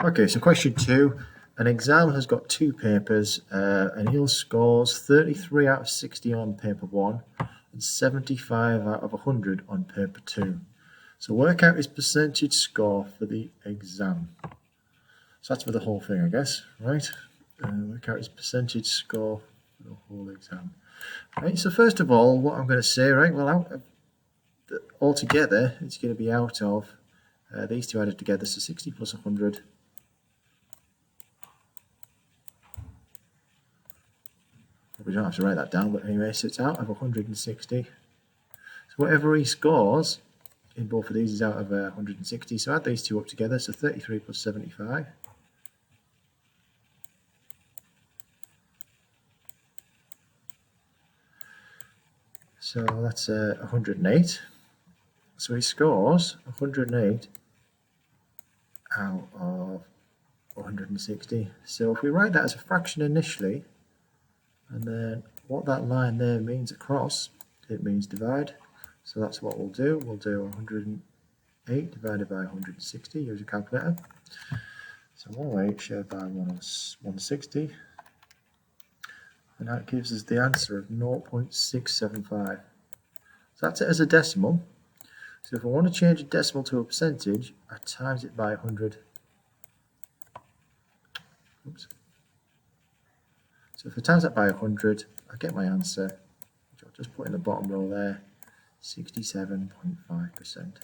Okay, so question 2. An exam has got 2 papers, and Neil scores 33 out of 60 on paper 1 and 75 out of 100 on paper 2. So work out his percentage score for the exam. So that's for the whole thing, I guess, right? Work out his percentage score for the whole exam. Right, so first of all, what I'm going to say, right, well, altogether, it's going to be out of these two added together, so 60 plus 100. We don't have to write that down, but anyway, so it's out of 160. So whatever he scores in both of these is out of 160. So add these two up together, so 33 plus 75. So that's 108. So he scores 108 out of 160. So if we write that as a fraction initially, and then what that line there means across, it means divide. So that's what we'll do. We'll do 108 divided by 160. Use a calculator. So 108 shared by 160. And that gives us the answer of 0.675. So that's it as a decimal. So if I want to change a decimal to a percentage, I times it by 100. Oops. So if I times that by 100, I get my answer, which I'll just put in the bottom row there, 67.5%.